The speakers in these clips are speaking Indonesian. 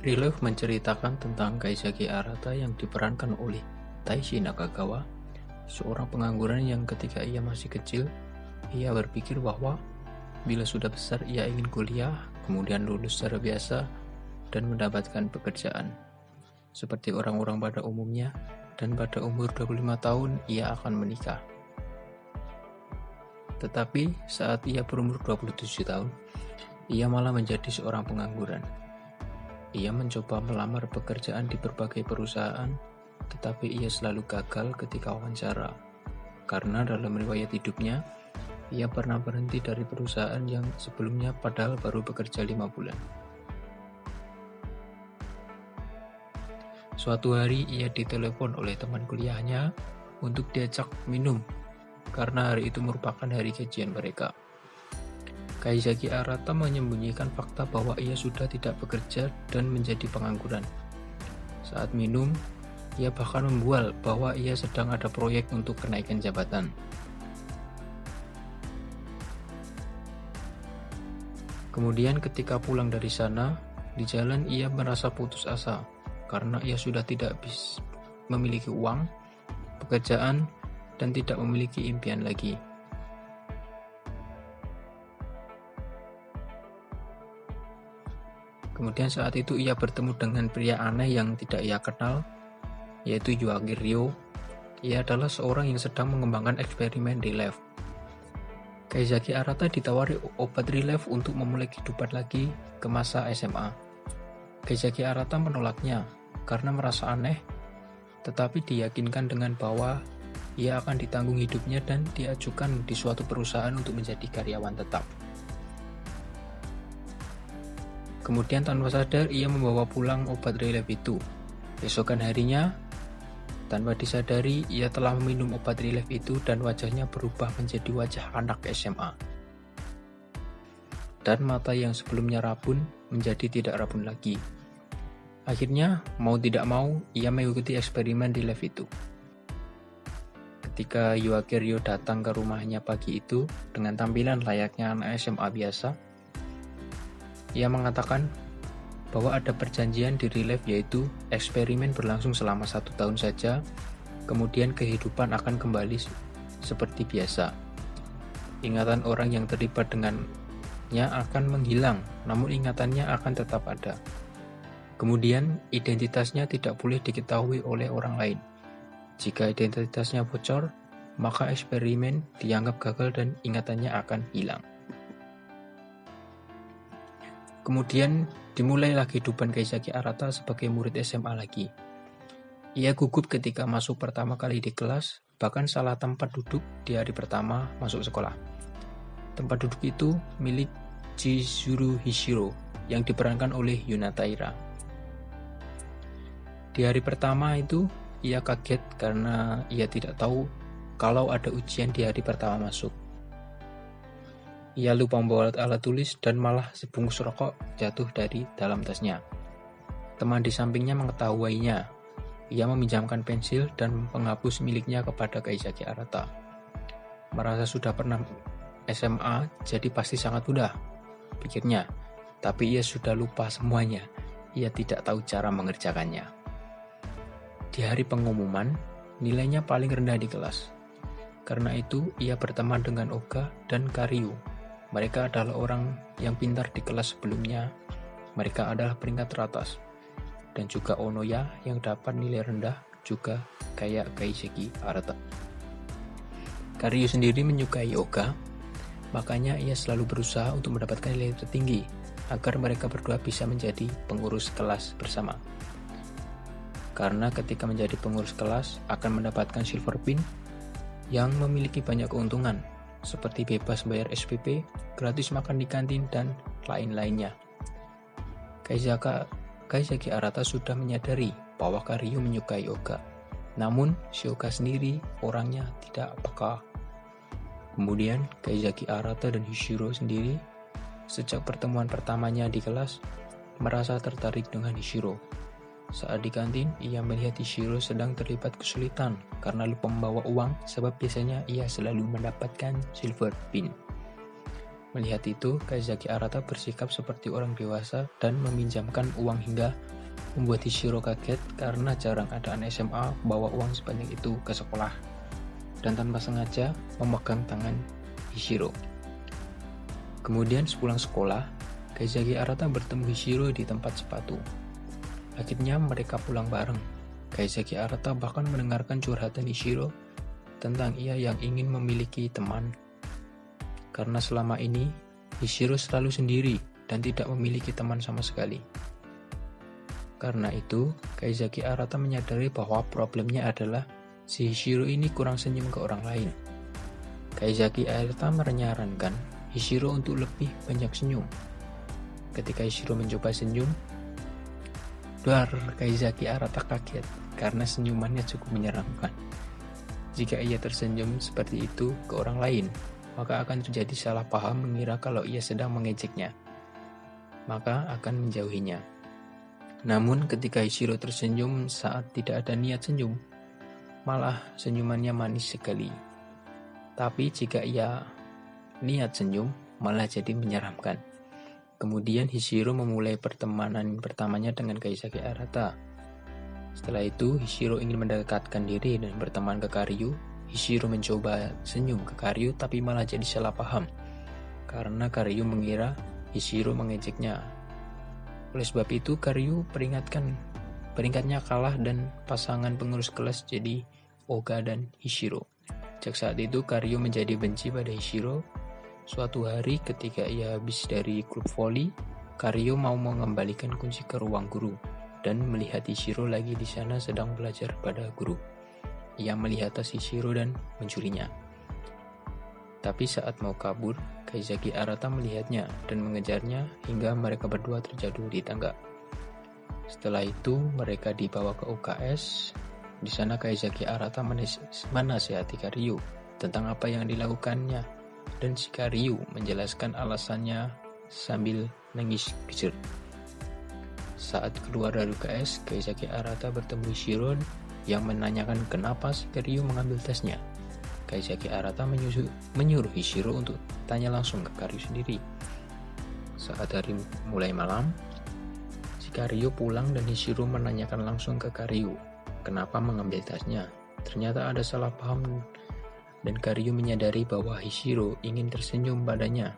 Relief menceritakan tentang Kaizaki Arata yang diperankan oleh Taishi Nakagawa, seorang pengangguran yang ketika ia masih kecil, ia berpikir bahwa bila sudah besar ia ingin kuliah, kemudian lulus secara biasa, dan mendapatkan pekerjaan. Seperti orang-orang pada umumnya, dan pada umur 25 tahun ia akan menikah. Tetapi saat ia berumur 27 tahun, ia malah menjadi seorang pengangguran. Ia mencoba melamar pekerjaan di berbagai perusahaan, tetapi ia selalu gagal ketika wawancara. Karena dalam riwayat hidupnya, ia pernah berhenti dari perusahaan yang sebelumnya padahal baru bekerja 5 bulan. Suatu hari ia ditelepon oleh teman kuliahnya untuk diajak minum, karena hari itu merupakan hari gajian mereka. Kaizaki Arata menyembunyikan fakta bahwa ia sudah tidak bekerja dan menjadi pengangguran. Saat minum, ia bahkan membual bahwa ia sedang ada proyek untuk kenaikan jabatan. Kemudian ketika pulang dari sana, di jalan ia merasa putus asa karena ia sudah tidak bisa memiliki uang, pekerjaan, dan tidak memiliki impian lagi. Kemudian saat itu ia bertemu dengan pria aneh yang tidak ia kenal, yaitu Yuaki Ryo. Ia adalah seorang yang sedang mengembangkan eksperimen Relief. Kaizaki Arata ditawari obat Relief untuk memulai kehidupan lagi ke masa SMA. Kaizaki Arata menolaknya karena merasa aneh, tetapi diyakinkan dengan bahwa ia akan ditanggung hidupnya dan diajukan di suatu perusahaan untuk menjadi karyawan tetap. Kemudian tanpa sadar ia membawa pulang obat Relief itu. Esokan harinya, tanpa disadari ia telah meminum obat Relief itu dan wajahnya berubah menjadi wajah anak SMA. Dan mata yang sebelumnya rabun menjadi tidak rabun lagi. Akhirnya, mau tidak mau, ia mengikuti eksperimen Relief itu. Ketika Yuaki Ryo datang ke rumahnya pagi itu dengan tampilan layaknya anak SMA biasa, ia mengatakan bahwa ada perjanjian di Relief, yaitu eksperimen berlangsung selama 1 tahun saja, kemudian kehidupan akan kembali seperti biasa. Ingatan orang yang terlibat dengannya akan menghilang, namun ingatannya akan tetap ada. Kemudian identitasnya tidak boleh diketahui oleh orang lain. Jika identitasnya bocor, maka eksperimen dianggap gagal dan ingatannya akan hilang. Kemudian dimulailah kehidupan Kaizaki Arata sebagai murid SMA lagi. Ia gugup ketika masuk pertama kali di kelas, bahkan salah tempat duduk di hari pertama masuk sekolah. Tempat duduk itu milik Chizuru Hishiro yang diperankan oleh Yuna Taira. Di hari pertama itu, ia kaget karena ia tidak tahu kalau ada ujian di hari pertama masuk. Ia lupa membawa alat tulis dan malah sebungkus rokok jatuh dari dalam tasnya. Teman di sampingnya mengetahuinya. Ia meminjamkan pensil dan penghapus miliknya kepada Kaizaki Arata. Merasa sudah pernah SMA, jadi pasti sangat mudah, pikirnya. Tapi ia sudah lupa semuanya. Ia tidak tahu cara mengerjakannya. Di hari pengumuman, nilainya paling rendah di kelas. Karena itu, ia berteman dengan Oga dan Karyu. Mereka adalah orang yang pintar di kelas sebelumnya. Mereka adalah peringkat teratas. Dan juga Onoya yang dapat nilai rendah juga kayak Kaizaki Arata. Karyu sendiri menyukai Oga, makanya ia selalu berusaha untuk mendapatkan nilai tertinggi agar mereka berdua bisa menjadi pengurus kelas bersama. Karena ketika menjadi pengurus kelas akan mendapatkan silver pin yang memiliki banyak keuntungan, seperti bebas bayar SPP, gratis makan di kantin, dan lain-lainnya. Kaizaki Arata sudah menyadari bahwa Karyu menyukai Oga. Namun, si Oga sendiri orangnya tidak peka. Kemudian, Kaizaki Arata dan Hishiro sendiri, sejak pertemuan pertamanya di kelas, merasa tertarik dengan Hishiro. Saat di kantin, ia melihat Hishiro sedang terlibat kesulitan karena lupa membawa uang sebab biasanya ia selalu mendapatkan silver pin. Melihat itu, Kaizaki Arata bersikap seperti orang dewasa dan meminjamkan uang hingga membuat Hishiro kaget karena jarang ada anak SMA bawa uang sebanyak itu ke sekolah dan tanpa sengaja memegang tangan Hishiro. Kemudian sepulang sekolah, Kaizaki Arata bertemu Hishiro di tempat sepatu. Akhirnya mereka pulang bareng. Kaizaki Arata bahkan mendengarkan curhatan Hishiro tentang ia yang ingin memiliki teman. Karena selama ini, Hishiro selalu sendiri dan tidak memiliki teman sama sekali. Karena itu, Kaizaki Arata menyadari bahwa problemnya adalah si Hishiro ini kurang senyum ke orang lain. Kaizaki Arata menyarankan Hishiro untuk lebih banyak senyum. Ketika Hishiro mencoba senyum, Kaizaki Arata kaget karena senyumannya cukup menyeramkan. Jika ia tersenyum seperti itu ke orang lain, maka akan terjadi salah paham mengira kalau ia sedang mengejeknya. Maka akan menjauhinya. Namun ketika Hishiro tersenyum saat tidak ada niat senyum, malah senyumannya manis sekali. Tapi jika ia niat senyum, malah jadi menyeramkan. Kemudian Hishiro memulai pertemanan pertamanya dengan Kaizaki Arata. Setelah itu, Hishiro ingin mendekatkan diri dan berteman ke Karyu. Hishiro mencoba senyum ke Karyu tapi malah jadi salah paham karena Karyu mengira Hishiro mengejeknya. Oleh sebab itu, Karyu peringkatnya kalah dan pasangan pengurus kelas jadi Oga dan Hishiro. Sejak saat itu, Karyu menjadi benci pada Hishiro. Suatu hari ketika ia habis dari klub voli, Karyu mau mengembalikan kunci ke ruang guru dan melihat Hishiro lagi di sana sedang belajar pada guru. Ia melihat tas Hishiro dan mencurinya. Tapi saat mau kabur, Kaizaki Arata melihatnya dan mengejarnya hingga mereka berdua terjatuh di tangga. Setelah itu, mereka dibawa ke UKS. Di sana Kaizaki Arata menasihati Karyu tentang apa yang dilakukannya dan si Karyu menjelaskan alasannya sambil nangis kejer. Saat keluar dari UKS, Kaizaki Arata bertemu Hishiro yang menanyakan kenapa si Karyu mengambil tasnya. Kaizaki Arata menyuruh Hishiro untuk tanya langsung ke Karyu sendiri. Saat hari mulai malam, si Karyu pulang dan Hishiro menanyakan langsung ke Karyu kenapa mengambil tasnya. Ternyata ada salah paham dan Karyu menyadari bahwa Hishiro ingin tersenyum padanya,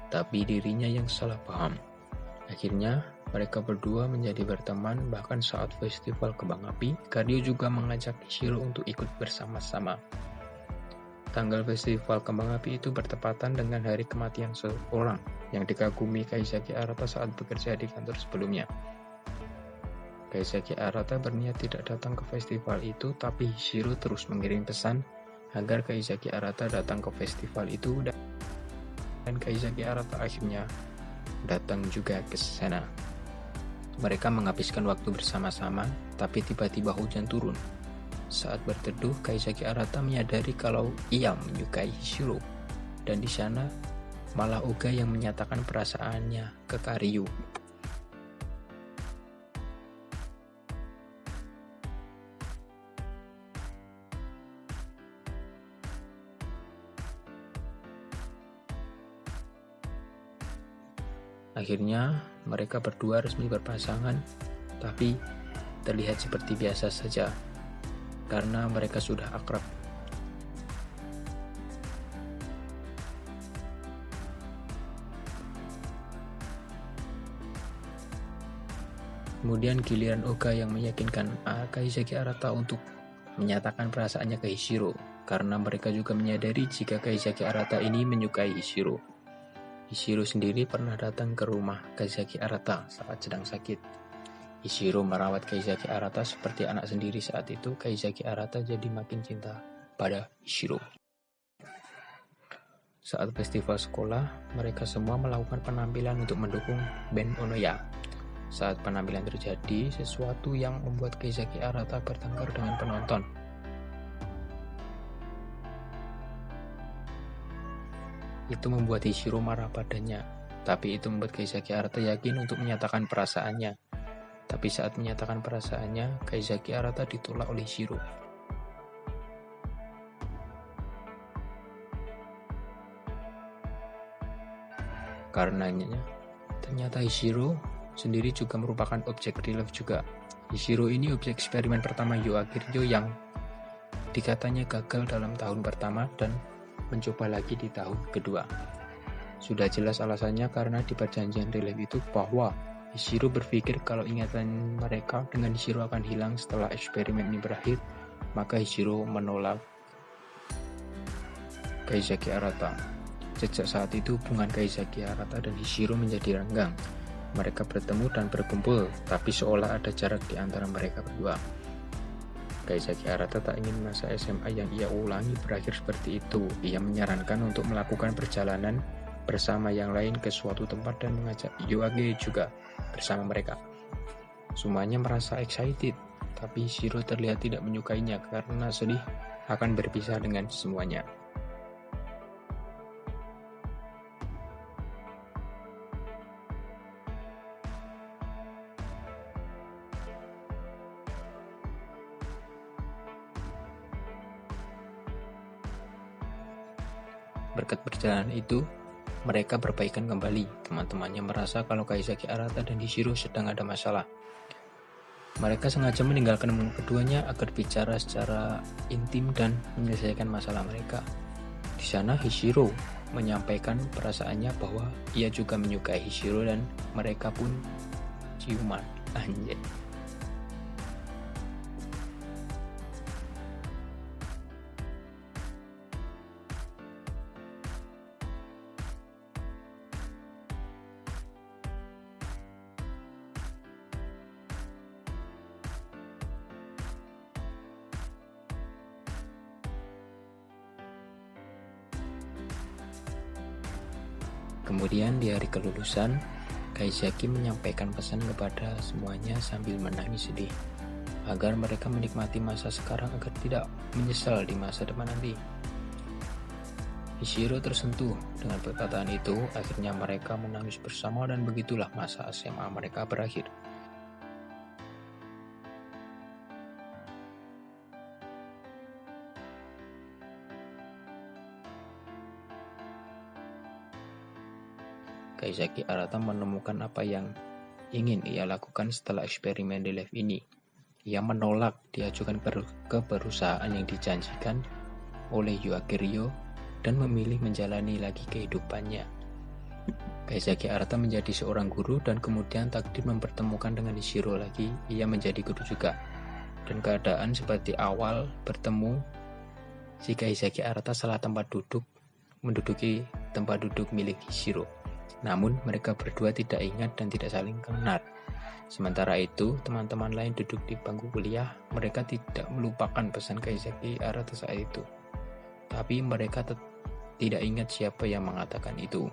tapi dirinya yang salah paham. Akhirnya, mereka berdua menjadi berteman bahkan saat festival kembang api, Karyu juga mengajak Hishiro untuk ikut bersama-sama. Tanggal festival kembang api itu bertepatan dengan hari kematian seorang yang dikagumi Kaizaki Arata saat bekerja di kantor sebelumnya. Kaizaki Arata berniat tidak datang ke festival itu, tapi Hishiro terus mengirim pesan agar Kaizaki Arata datang ke festival itu dan Kaizaki Arata akhirnya datang juga ke sana. Mereka menghabiskan waktu bersama-sama, tapi tiba-tiba hujan turun. Saat berteduh, Kaizaki Arata menyadari kalau ia menyukai Hishiro, dan di sana malah Oga yang menyatakan perasaannya ke Karyu. Akhirnya, mereka berdua resmi berpasangan, tapi terlihat seperti biasa saja, karena mereka sudah akrab. Kemudian giliran Oga yang meyakinkan Kaizaki Arata untuk menyatakan perasaannya ke Hishiro, karena mereka juga menyadari jika Kaizaki Arata ini menyukai Hishiro. Hishiro sendiri pernah datang ke rumah Kaizaki Arata saat sedang sakit. Hishiro merawat Kaizaki Arata seperti anak sendiri saat itu. Kaizaki Arata jadi makin cinta pada Hishiro. Saat festival sekolah, mereka semua melakukan penampilan untuk mendukung band Onoya. Saat penampilan terjadi, sesuatu yang membuat Kaizaki Arata bertengkar dengan penonton. Itu membuat Hishiro marah padanya, tapi itu membuat Kaizaki Arata yakin untuk menyatakan perasaannya. Tapi saat menyatakan perasaannya, Kaizaki Arata ditolak oleh Hishiro. Karenanya, ternyata Hishiro sendiri juga merupakan objek real life juga. Hishiro ini objek eksperimen pertama Yu Akiryo yang dikatanya gagal dalam tahun pertama dan mencoba lagi di tahun kedua. Sudah jelas alasannya karena di perjanjian real life itu bahwa Hishiro berpikir kalau ingatan mereka dengan Hishiro akan hilang setelah eksperimen ini berakhir, maka Hishiro menolak Kaizaki Arata. Sejak saat itu hubungan Kaizaki Arata dan Hishiro menjadi renggang. Mereka bertemu dan berkumpul, tapi seolah ada jarak di antara mereka berdua. Kaizaki Arata tak ingin masa SMA yang ia ulangi berakhir seperti itu. Ia menyarankan untuk melakukan perjalanan bersama yang lain ke suatu tempat dan mengajak Yuage juga bersama mereka. Semuanya merasa excited, tapi Hishiro terlihat tidak menyukainya karena sedih akan berpisah dengan semuanya. Berkat perjalanan itu, mereka berbaikan kembali. Teman-temannya merasa kalau Kaizaki Arata dan Hishiro sedang ada masalah. Mereka sengaja meninggalkan keduanya agar bicara secara intim dan menyelesaikan masalah mereka. Di sana Hishiro menyampaikan perasaannya bahwa ia juga menyukai Hishiro dan mereka pun ciuman. Anjay. Kemudian di hari kelulusan, Kaizaki menyampaikan pesan kepada semuanya sambil menangis sedih, agar mereka menikmati masa sekarang agar tidak menyesal di masa depan nanti. Hishiro tersentuh dengan perkataan itu, akhirnya mereka menangis bersama dan begitulah masa SMA mereka berakhir. Kaizaki Arata menemukan apa yang ingin ia lakukan setelah eksperimen real life ini. Ia menolak diajukan ke perusahaan yang dijanjikan oleh Yu Akiryo dan memilih menjalani lagi kehidupannya. Kaizaki Arata menjadi seorang guru dan kemudian takdir mempertemukan dengan Hishiro lagi. Ia menjadi guru juga. Dan keadaan seperti awal bertemu, si Kaizaki Arata salah tempat duduk menduduki tempat duduk milik Hishiro. Namun mereka berdua tidak ingat dan tidak saling kenal. Sementara itu, teman-teman lain duduk di bangku kuliah. Mereka tidak melupakan pesan Kaizaki Arata saat itu. Tapi mereka tidak ingat siapa yang mengatakan itu.